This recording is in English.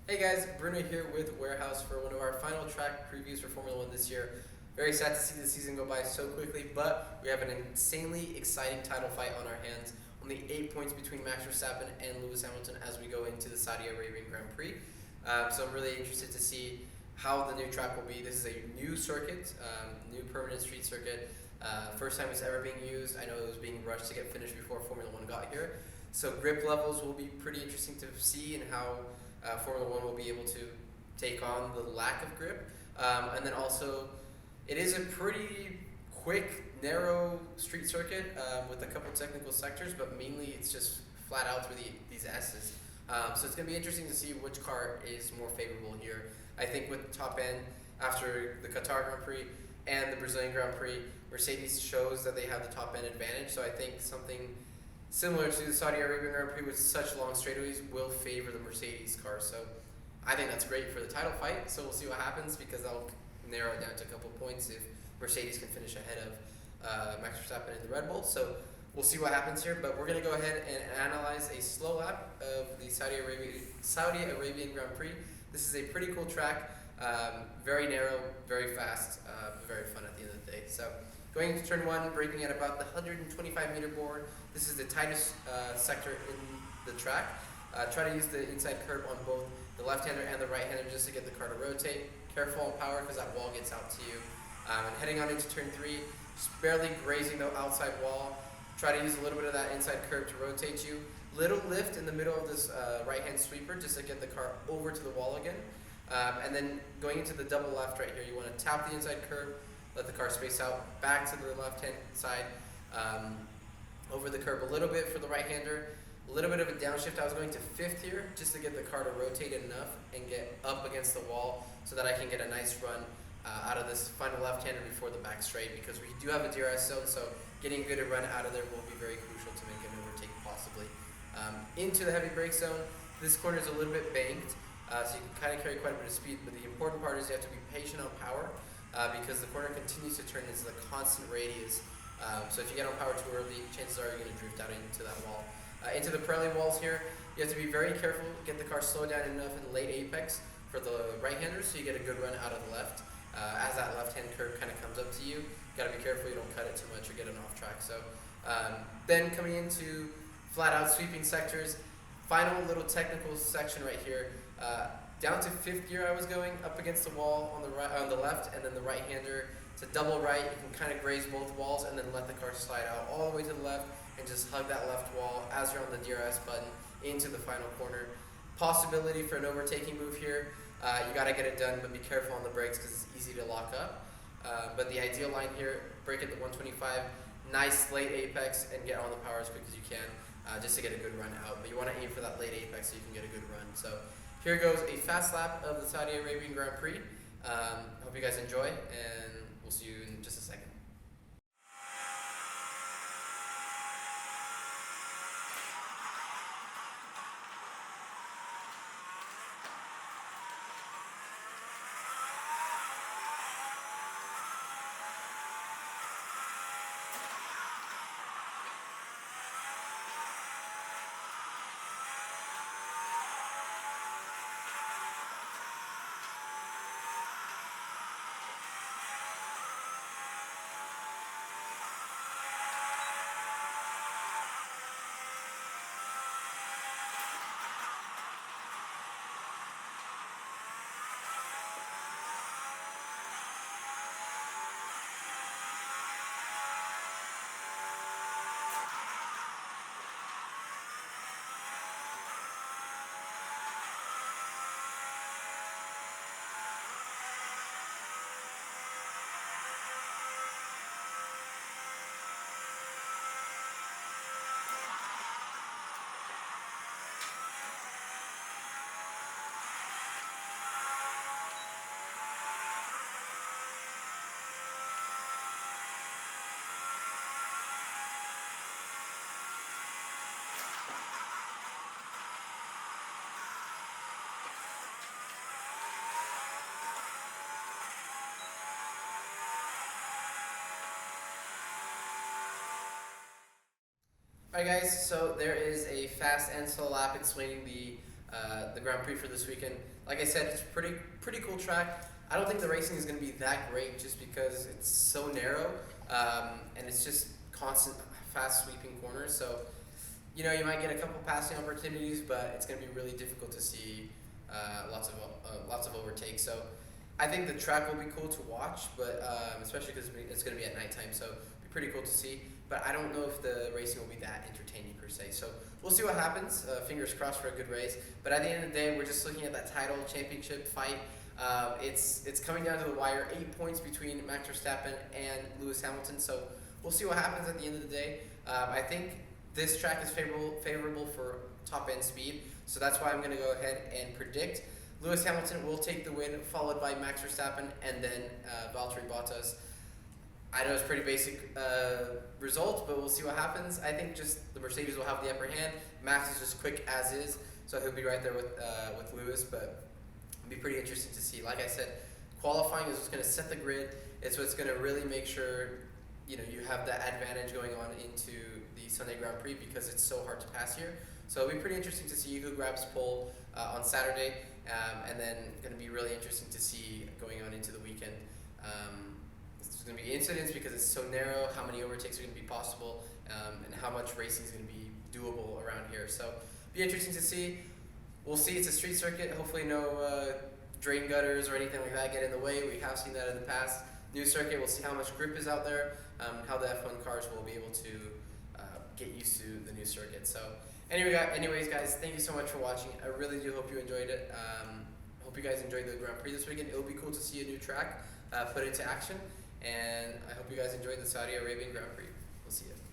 Hey guys, Bruno here with Warehouse for one of our final track previews for Formula One this year. Very sad to see the season go by so quickly, but we have an insanely exciting title fight on our hands. Only 8 points between Max Verstappen and Lewis Hamilton as we go into the Saudi Arabian Grand Prix. So I'm really interested to see how the new track will be. This is a new circuit, new permanent street circuit. First time it's ever being used. I know it was being rushed to get finished before Formula One got here. So grip levels will be pretty interesting to see and how Formula One will be able to take on the lack of grip. And then also, it is a pretty quick, narrow street circuit with a couple technical sectors, but mainly it's just flat out through these S's. So it's going to be interesting to see which car is more favorable here. I think with top end, after the Qatar Grand Prix and the Brazilian Grand Prix, Mercedes shows that they have the top end advantage. So I think something similar to the Saudi Arabian Grand Prix with such long straightaways will favor the Mercedes car. So I think that's great for the title fight. So we'll see what happens because that'll narrow it down to a couple points if Mercedes can finish ahead of Max Verstappen in the Red Bull. So we'll see what happens here. But we're going to go ahead and analyze a slow lap of the Saudi Arabian Grand Prix. This is a pretty cool track, very narrow, very fast, very fun at the end of the day. So going into turn one, braking at about the 125 meter board. This is the tightest sector in the track. Try to use the inside curb on both the left-hander and the right-hander just to get the car to rotate. Careful on power because that wall gets out to you. And heading on into turn three, just barely grazing the outside wall. Try to use a little bit of that inside curb to rotate you. Little lift in the middle of this right-hand sweeper just to get the car over to the wall again. And then going into the double left right here, you want to tap the inside curb, let the car space out back to the left-hand side, over the curb a little bit for the right-hander, a little bit of a downshift. I was going to fifth here just to get the car to rotate enough and get up against the wall so that I can get a nice run out of this final left-hander before the back straight, because we do have a DRS zone, so getting a good run out of there will be very crucial to make an overtake possibly. Into the heavy brake zone, this corner is a little bit banked, so you can kind of carry quite a bit of speed, but the important part is you have to be patient on power because the corner continues to turn. It's a constant radius. So if you get on power too early, chances are you're going to drift out into that wall. Into the Pirelli walls here, you have to be very careful, get the car slowed down enough in late apex for the right-handers so you get a good run out of the left. As that left-hand curve kind of comes up to you, you got to be careful you don't cut it too much or get it off track. So then coming into flat-out sweeping sectors, final little technical section right here. Down to fifth gear I was going, up against the wall on the right, on the left, and then the right-hander to double right. You can kind of graze both walls and then let the car slide out all the way to the left and just hug that left wall as you're on the DRS button into the final corner. Possibility for an overtaking move here. You got to get it done, but be careful on the brakes because it's easy to lock up. But the ideal line here, brake at the 125, nice late apex, and get on the power as quick as you can just to get a good run out. But you want to aim for that late apex so you can get a good run. So here goes a fast lap of the Saudi Arabian Grand Prix. Hope you guys enjoy, and we'll see you in just a second. Alright guys, so there is a fast and slow lap explaining the the Grand Prix for this weekend. Like I said, it's pretty cool track. I don't think the racing is going to be that great just because it's so narrow, and it's just constant, fast sweeping corners. So, you know, you might get a couple passing opportunities, but it's going to be really difficult to see lots of overtakes. So, I think the track will be cool to watch, but especially because it's going to be at nighttime, so it'll be pretty cool to see. But I don't know if the racing will be that entertaining per se. So we'll see what happens. Fingers crossed for a good race. But at the end of the day, we're just looking at that title championship fight. It's coming down to the wire. 8 points between Max Verstappen and Lewis Hamilton. So we'll see what happens at the end of the day. I think this track is favorable for top end speed. So that's why I'm going to go ahead and predict Lewis Hamilton will take the win, followed by Max Verstappen and then Valtteri Bottas. I know it's a pretty basic result, but we'll see what happens. I think just the Mercedes will have the upper hand. Max is just quick as is, so he'll be right there with Lewis, but it'll be pretty interesting to see. Like I said, qualifying is what's going to set the grid. It's what's going to really make sure you have that advantage going on into the Sunday Grand Prix because it's so hard to pass here. So it'll be pretty interesting to see who grabs pole on Saturday, and then going to be really interesting to see going on into the weekend. There's going to be incidents because it's so narrow, how many overtakes are going to be possible, and how much racing is going to be doable around here. So be interesting to see. We'll see. It's a street circuit. Hopefully no drain gutters or anything like that get in the way. We have seen that in the past. New circuit, we'll see how much grip is out there, how the F1 cars will be able to get used to the new circuit. So anyways, guys, thank you so much for watching. I really do hope you enjoyed it. Hope you guys enjoyed the Grand Prix this weekend. It'll be cool to see a new track put into action. And I hope you guys enjoyed the Saudi Arabian Grand Prix. We'll see you.